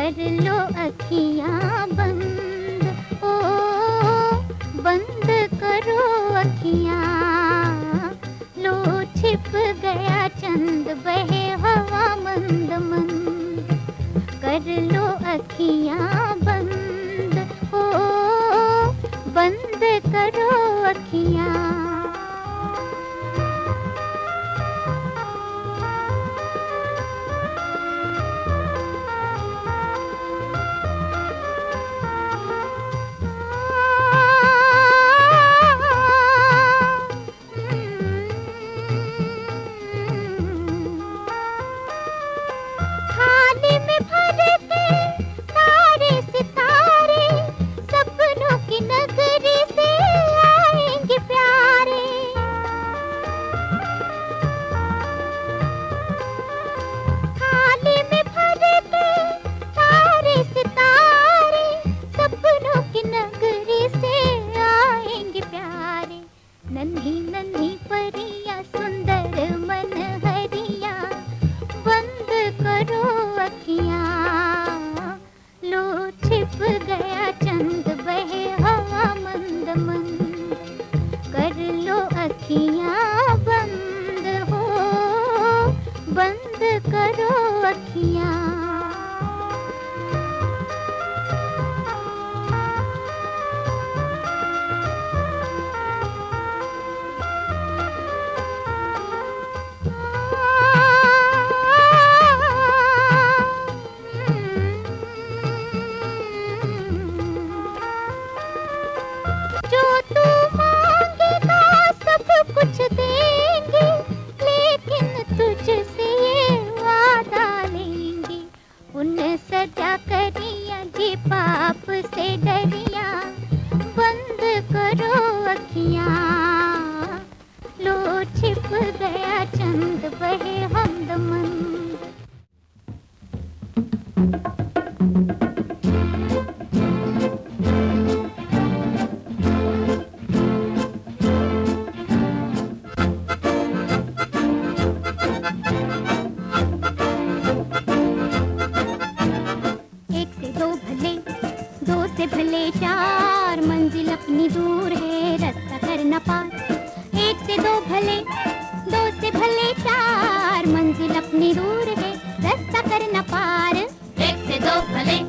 कर लो अखियाँ बंद, ओ बंद करो अखियाँ। लो छिप गया चंद, बहे हवा मंद मंद। कर लो अखियाँ बंद, ओ बंद करो अखियाँ। थाली में भर के सारे सितारे, सपनों की नगरी से आएंगे प्यारे। थाली में भर के सारे सितारे, सपनों की नगरी से आएंगे प्यारे। नन्ही नन्ही परियां, सुंदर मन हरिया, बंद करो अखियाँ। लो छिप गया चंद, बहे हवा मंद मंद। कर लो अखियाँ बंद, हो बंद करो अखियाँ। जो तू मांगेगा सब कुछ देंगे, लेकिन तुझसे ये वादा लेंगे। उन्हें सजा करिया जी, पाप से डरिया, बंद करो अखियाँ। लो छिप गया चंद, बहे हमदमंद। एक से दो भले, दो से भले चार, मंजिल अपनी दूर है, रास्ता करना पार। एक से दो भले, दो से भले चार, मंजिल अपनी दूर है, रास्ता करना पार। एक से दो भले,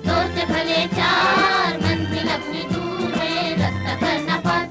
दो से भले चार, मंजिल अपनी दूर है, रास्ता करना पार।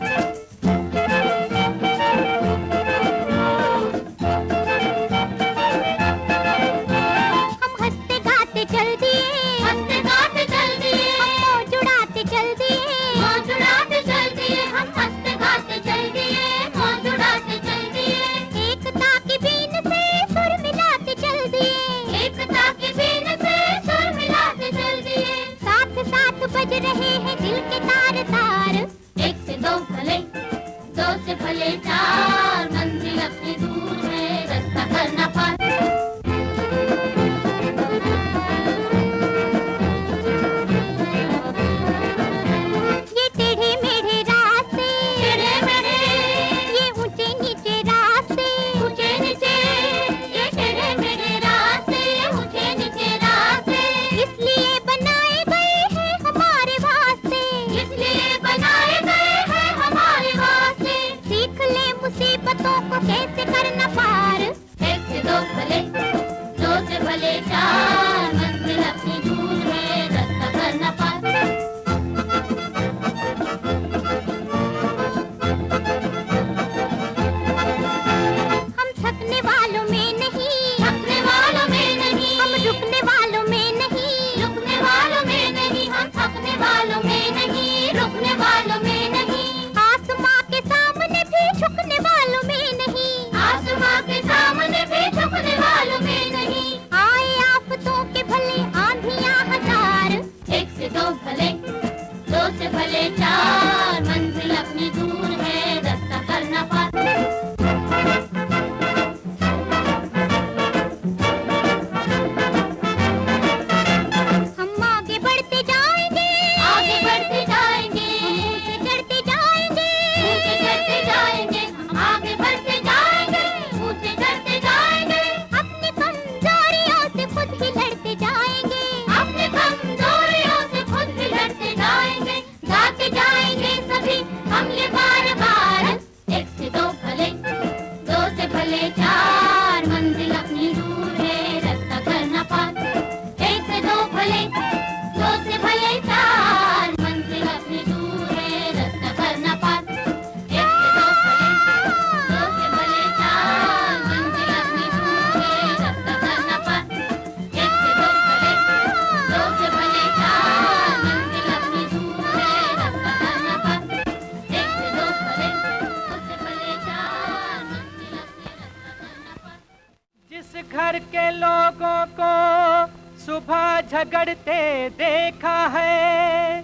हम हंसते गाते चल दिए, हंसते गाते चल दिए, हम मौज उड़ाते चल दिए। मौज उड़ाते चल दिए, हम हंसते गाते चल दिए, मौज उड़ाते चल दिए। एकता की बीन से सुर मिलाते चल दिए, एकता की बीन से सुर मिलाते चल दिए। साथ साथ बज रहे हैं दिल के तार तार। एक से दो भले, दो से भले चार, मंजिल अपनी दूर है, रास्ता करना पार। झगड़ते देखा है,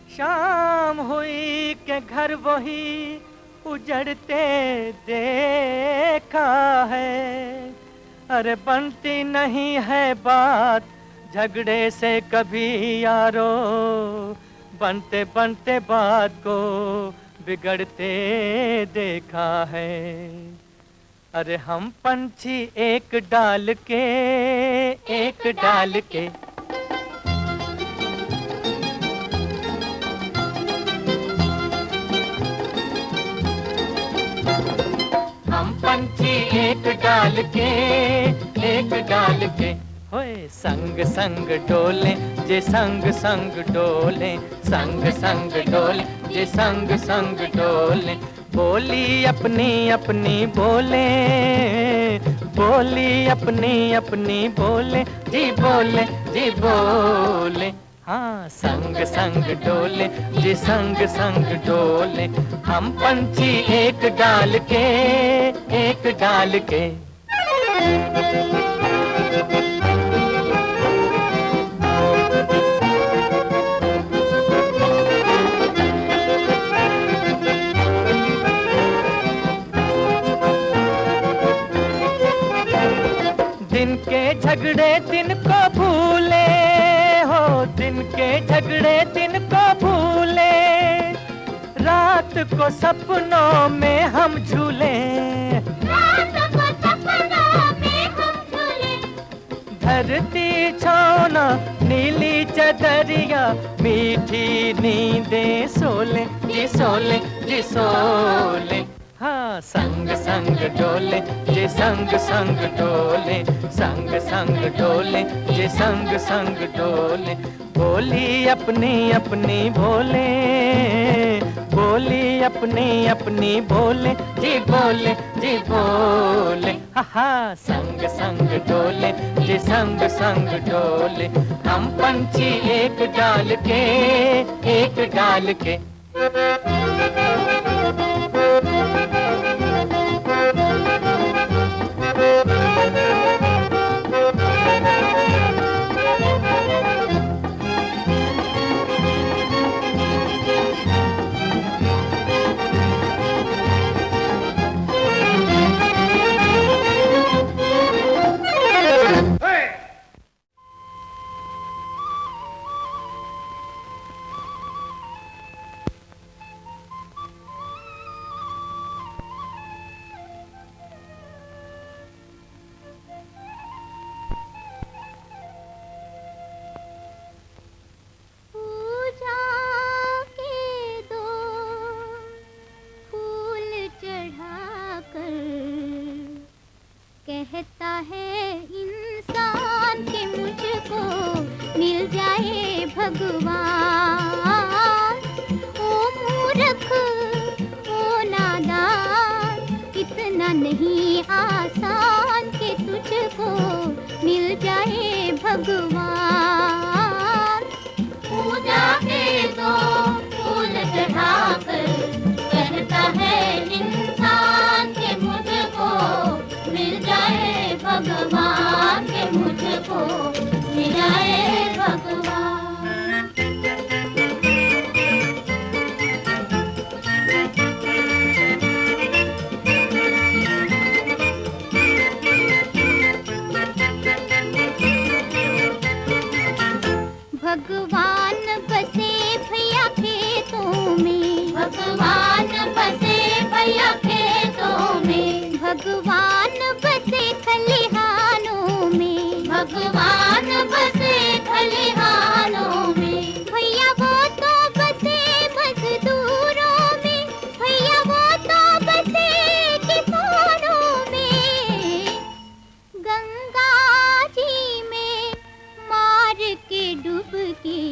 शाम हुई के घर वही उजड़ते देखा है। अरे बनती नहीं है बात झगड़े से कभी यारो, बनते बनते बात को बिगड़ते देखा है। अरे हम पंछी एक डाल के, एक डाल के, हम पंछी एक डाल के, एक डाल के, होए संग संग डोले जे संग संग डोले, संग संग डोले जे संग संग डोले। बोली अपनी अपनी बोले, बोली अपनी अपनी बोले, जी बोले जी बोले। हाँ संग संग डोले जी संग संग डोले, हम पंछी एक डाल के, एक डाल के। दिन के झगड़े दिन को भूले हो, दिन के झगड़े दिन को भूले, रात को सपनों में हम झूले, रात को सपनों में हम झूले। धरती छोना नीली चदरिया, मीठी नींदें सोले जी सोले जी सोले। हाँ संग संग डोले जे संग संग डोले, संग संग डोले जे संग संग डोले। बोली अपनी अपनी बोले, बोली अपनी अपनी बोले, जी बोले जी बोले। हा संग संग डोले जे संग संग डोले, हम पंछी एक डाल के, एक डाल के। कहता है इंसान के मुझको मिल जाए भगवान। ओ मूर्ख ओ नादान, इतना नहीं आसान कि तुझको मिल जाए भगवान। पूजा के दो फूल चढ़ाकर कहता है इंसान के मुझको मिल जाए भगवान, के मुझको मिल जाए भगवान। भगवान बसे भैया खेतों में, भगवान बसे भैया खेतों में, भगवान बसे खलिहानों में, भगवान बसे खलिहानों में। भैया वो तो बसे मजदूरों में, भैया वो तो बसे किसानों में। गंगा जी में मार के डुबकी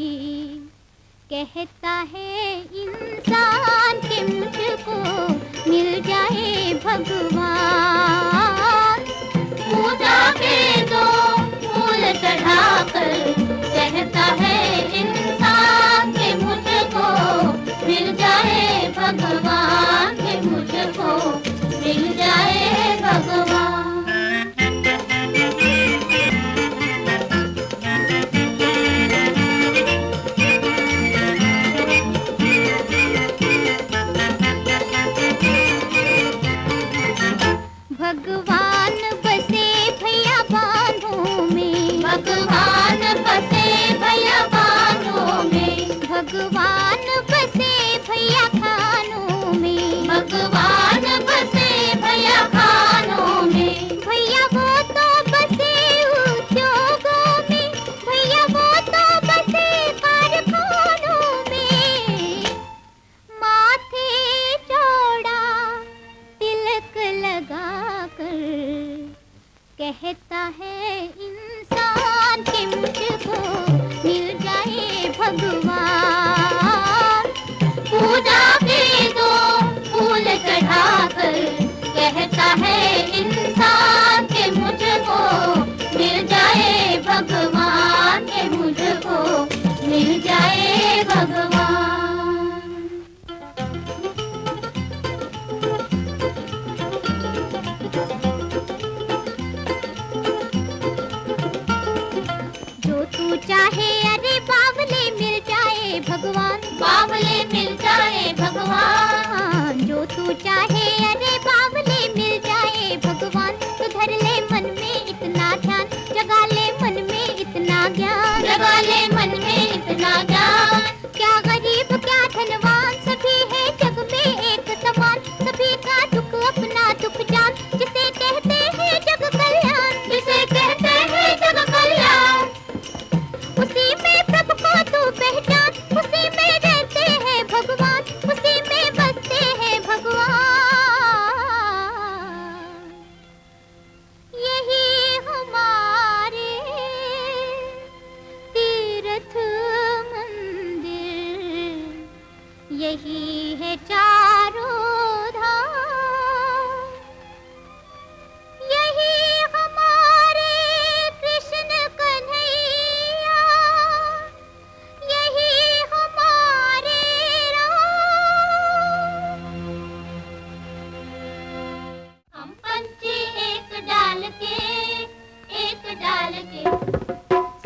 कहता है इंसान के मुझको मिल जाए भगवान। पूजा के दो फूल चढ़ाकर कहता है इंसान के मुझको मिल जाए भगवान, के मुझको मिल जाए भगवान। चाहे अरे बावले मिल जाए भगवान, बावले मिल जाए भगवान। जो तू चाहे अरे बावले मिल जाए भगवान। तू धर ले मन में इतना ध्यान, जगा ले मन में इतना ज्ञान, जगा ले मन में इतना ज्ञान। क्या गरीब क्या धनवान, सभी है जग में एक समान। सभी का दुख अपना दुख जान, जिसे कहते हैं जग कल्याण, जिसे कहते हैं जग कल्याण। उसी में प्रभु को तू पहचान, उसी में रहते हैं भगवान, उसी में बसते हैं भगवान। यही हमारे तीर्थ मंदिर, यही है चारों धाम। यही हमारे कृष्ण कन्हैया, यही हमारे राम। हम पंछी एक डाल के, एक डाल के।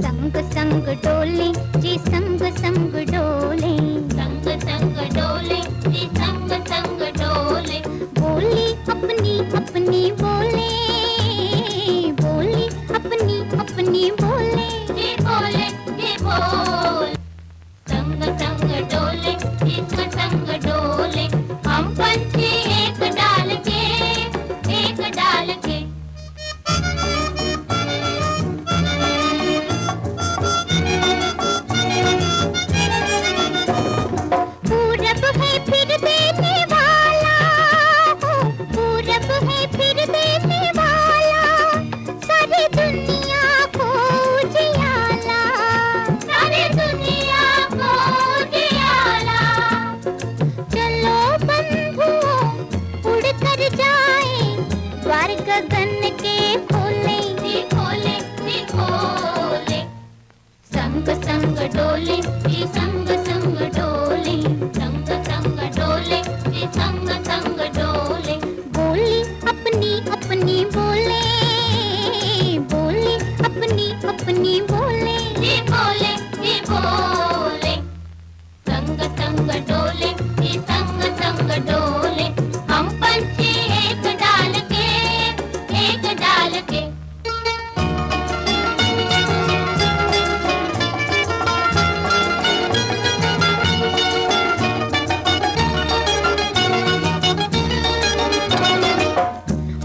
संग संग डोले जी, संग संग डोले, संग संग डोले जी, संग संग डोले। बोली अपनी अपनी बोले, बोली अपनी अपनी बोले। जी बोले, जी बोले। संग संग डोले जी, संग संग डोले। हम पंछी एक डाल के, एक डाल के। पूरब है फिर देने वाला, पूरब है फिर देने वाला, सारी दुनिया को उजियाला, सारी दुनिया को उजियाला। चलो बंधुओं उड़ कर जाए, द्वार गगन के खोले। जी खोले, जी खोले। संग संग डोले जी, संग संग डोले। संग संग डोले जी, संग संग डोले। बोली अपनी अपनी बोले, बोली अपनी अपनी बोले। जी बोले, जी बोले। संग संग डोले जी, संग संग डोले। हम पंछी एक डाल के, एक डाल के।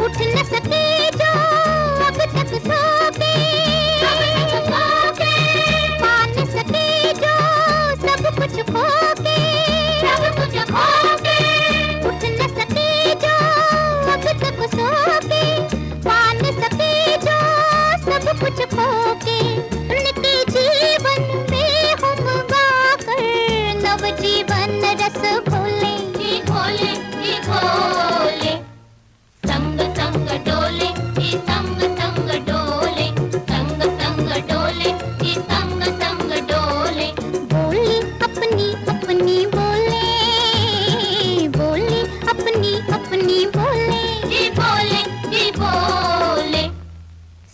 उठ न सके जो अब तक सो के, पा न सके जो सब कुछ खो के, सब कुछ खो के। उठ न सके जो अब तक सो के, पा न सके जो सब कुछ खो के। उनके जीवन में हम गाकर नव जीवन रस घोले। जी खोले, जी खोले। संग संग डोले जी, संग संग डोले। संग संग डोले जी, संग संग डोले। बोली अपनी अपनी बोले, बोली अपनी अपनी बोले। जी बोले, जी बोले।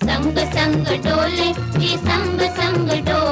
संग संग डोले जी, संग संग डोले।